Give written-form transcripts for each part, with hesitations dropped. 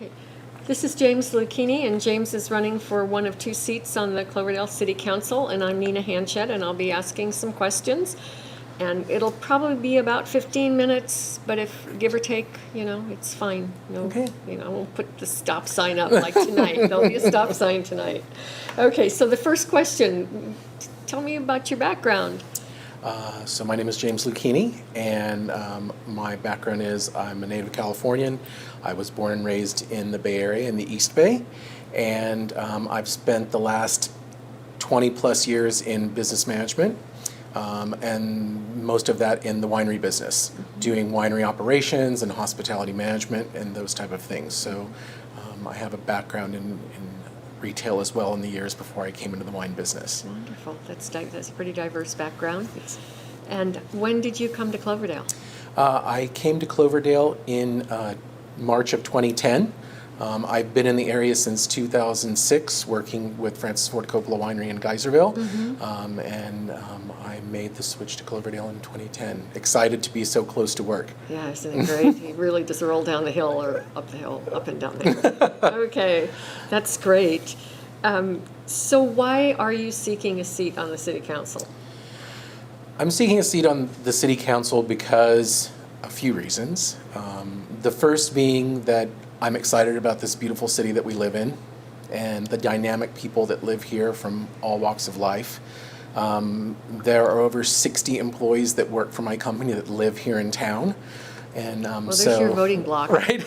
Okay. This is James Luchini, and James is running for one of two seats on the Cloverdale City Council, and I'm Nina Hanchett, and I'll be asking some questions. And it'll probably be about 15 minutes, but if, give or take, it's fine. No, Okay. I won't put the stop sign up like tonight. There'll be a stop sign tonight. Okay, so the first question, tell me about your background. So my name is James Luchini, and my background is I'm a native Californian. I was born and raised in the Bay Area, in the East Bay, and I've spent the last 20 plus years in business management, and most of that in the winery business, doing winery operations and hospitality management and those type of things. So I have a background in retail as well in the years before I came into the wine business. Wonderful. That's a pretty diverse background. And when did you come to Cloverdale? I came to Cloverdale in March of 2010. I've been in the area since 2006, working with Francis Ford Coppola Winery in Geyserville, and I made the switch to Cloverdale in 2010. Excited to be so close to work. Yeah, isn't it great? You really just roll down the hill or up the hill, up and down the hill. Okay, that's great. So why are you seeking a seat on the City Council? I'm seeking a seat on the City Council because a few reasons. The first being that I'm excited about this beautiful city that we live in and the dynamic people that live here from all walks of life. There are over 60 employees that work for my company that live here in town. And well, there's your voting block. Right,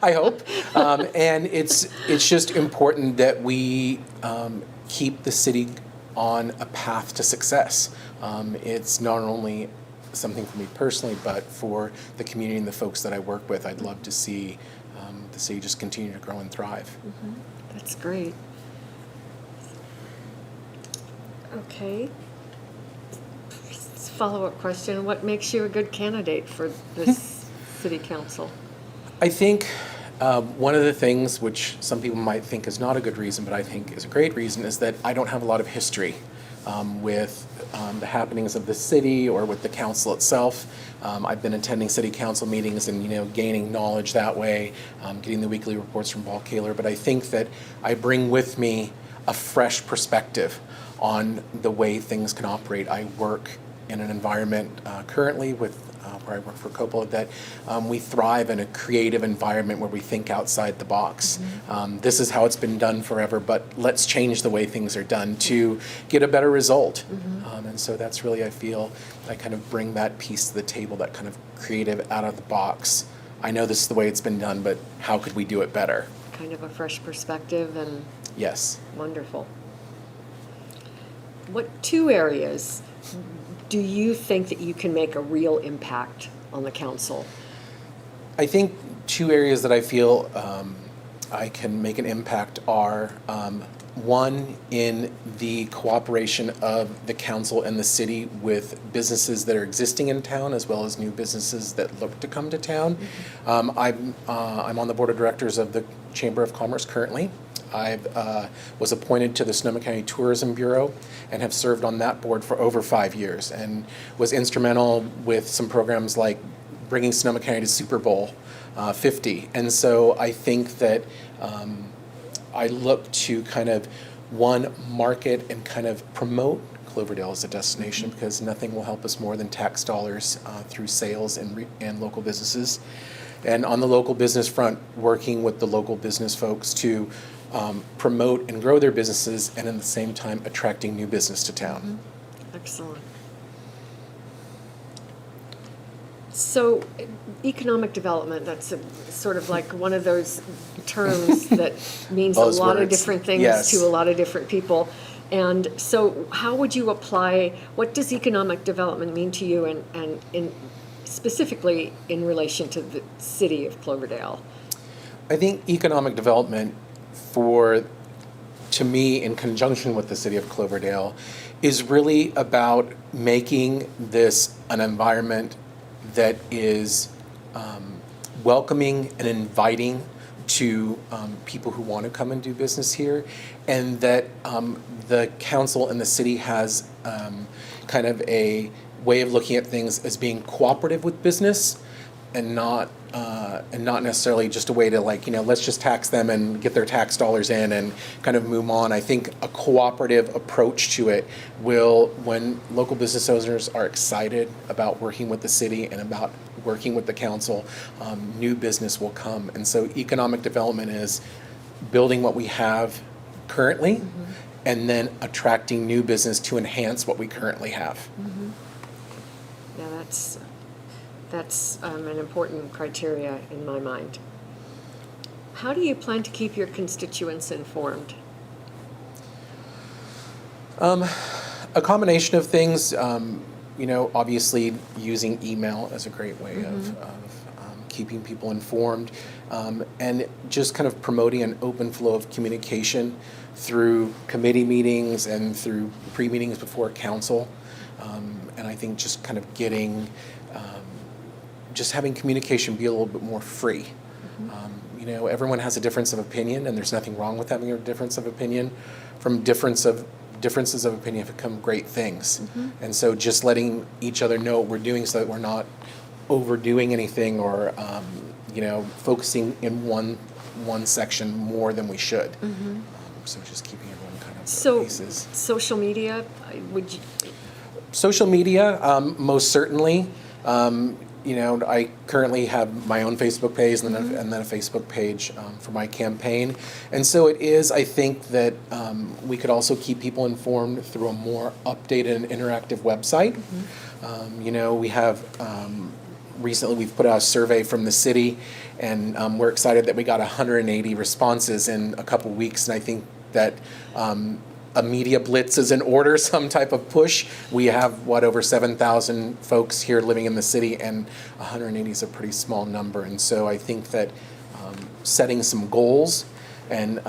I hope. And it's just important that we keep the city on a path to success. It's not only something for me personally, but for the community and the folks that I work with. I'd love to see the city just continue to grow and thrive. Mm-hmm. That's great. Okay. Follow-up question, what makes you a good candidate for this City Council? I think one of the things which some people might think is not a good reason, but I think is a great reason, is that I don't have a lot of history with the happenings of the city or with the council itself. I've been attending city council meetings and gaining knowledge that way, getting the weekly reports from Paul Kaler, but I think that I bring with me a fresh perspective on the way things can operate. I work in an environment currently with where I work for Coppola that we thrive in a creative environment where we think outside the box. This is how it's been done forever, but let's change the way things are done to get a better result. And so that's really, I feel, I kind of bring that piece to the table, that kind of creative, out of the box. I know this is the way it's been done, but how could we do it better? Kind of a fresh perspective and yes. Wonderful. What two areas do you think that you can make a real impact on the council? I think two areas that I feel I can make an impact are one, in the cooperation of the council and the city with businesses that are existing in town as well as new businesses that look to come to town. I'm on the board of directors of the Chamber of Commerce currently. I was appointed to the Sonoma County Tourism Bureau and have served on that board for over 5 years and was instrumental with some programs like bringing Sonoma County to Super Bowl 50. And so I think that I look to kind of, one, market and kind of promote Cloverdale as a destination, because nothing will help us more than tax dollars through sales and local businesses. And on the local business front, working with the local business folks to promote and grow their businesses, and at the same time attracting new business to town. Excellent. So economic development, that's sort of like one of those terms that means a lot of different things yes. to a lot of different people. And so how would you apply, what does economic development mean to you, and in specifically in relation to the city of Cloverdale? I think economic development, to me, in conjunction with the city of Cloverdale, is really about making this an environment that is welcoming and inviting to people who want to come and do business here, and that the council and the city has kind of a way of looking at things as being cooperative with business and not not necessarily just a way to let's just tax them and get their tax dollars in and kind of move on. I think a cooperative approach to it will, when local business owners are excited about working with the city and about working with the council, new business will come. And so economic development is building what we have currently and then attracting new business to enhance what we currently have. Yeah, that's an important criteria in my mind. How do you plan to keep your constituents informed? A combination of things, obviously using email as a great way of keeping people informed, and just kind of promoting an open flow of communication through committee meetings and through pre-meetings before council. And I think just kind of getting, just having communication be a little bit more free. Everyone has a difference of opinion, and there's nothing wrong with having a difference of opinion. From differences of opinion have become great things. And so just letting each other know what we're doing so that we're not overdoing anything or, focusing in one section more than we should. So just keeping everyone kind of at pieces. Social media, would you? Social media, most certainly. I currently have my own Facebook page and then a Facebook page for my campaign. And so it is, I think, that we could also keep people informed through a more updated and interactive website. We have, recently we've put out a survey from the city, and we're excited that we got 180 responses in a couple weeks. And I think that a media blitz is in order, some type of push. We have, over 7,000 folks here living in the city, and 180 is a pretty small number. And so I think that setting some goals and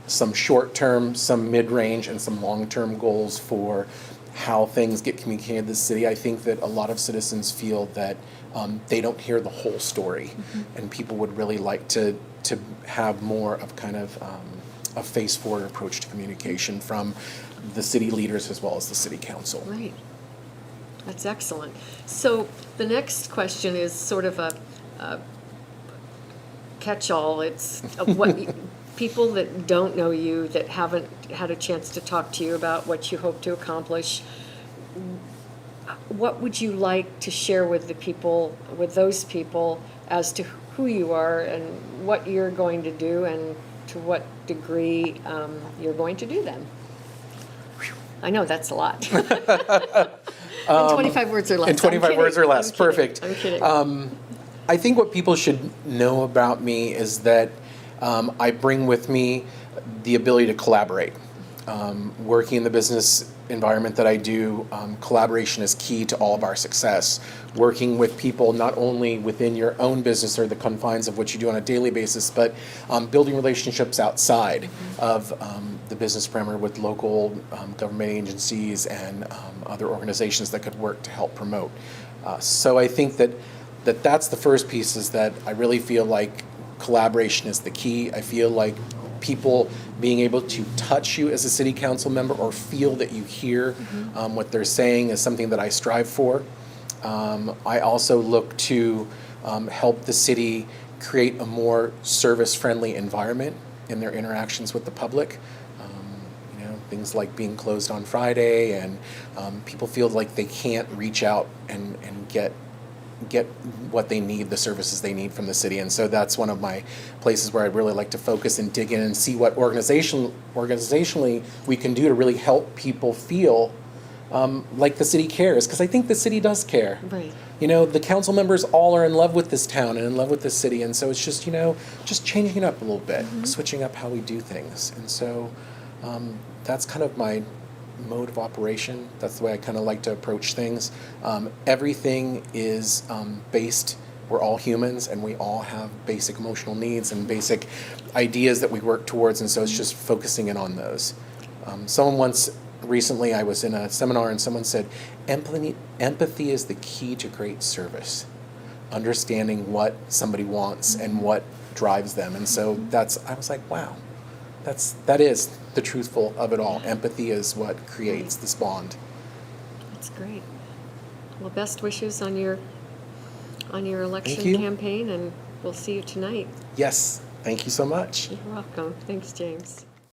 some short-term, some mid-range, and some long-term goals for how things get communicated in the city, I think that a lot of citizens feel that they don't hear the whole story, and people would really like to have more of kind of a face-forward approach to communication from the city leaders as well as the city council. Right. That's excellent. So the next question is sort of a catch-all. It's what people that don't know you, that haven't had a chance to talk to you about what you hope to accomplish, what would you like to share with those people as to who you are and what you're going to do and to what degree you're going to do them? I know that's a lot. In 25 words or less. In 25 words or less, perfect. I'm kidding. I think what people should know about me is that I bring with me the ability to collaborate. Working in the business environment that I do, collaboration is key to all of our success. Working with people not only within your own business or the confines of what you do on a daily basis, but building relationships outside of the business parameter with local government agencies and other organizations that could work to help promote. So I think that's the first piece, is that I really feel like collaboration is the key. I feel like people being able to touch you as a city council member or feel that you hear what they're saying is something that I strive for. I also look to help the city create a more service-friendly environment in their interactions with the public. Things like being closed on Friday, and people feel like they can't reach out and get what they need, the services they need from the city. And so that's one of my places where I'd really like to focus and dig in and see what organizationally we can do to really help people feel like the city cares, because I think the city does care. Right. The council members all are in love with this town and in love with this city, and so it's just, just changing it up a little bit, switching up how we do things. And so that's kind of my mode of operation. That's the way I kind of like to approach things. Everything is based, we're all humans, and we all have basic emotional needs and basic ideas that we work towards, and so it's just focusing in on those. Recently I was in a seminar and someone said, empathy is the key to great service. Understanding what somebody wants and what drives them. And so I was like, wow, that is the truthful of it all. Empathy is what creates this bond. That's great. Well, best wishes on your on your election you. campaign, and we'll see you tonight. Yes, thank you so much. You're welcome. Thanks, James.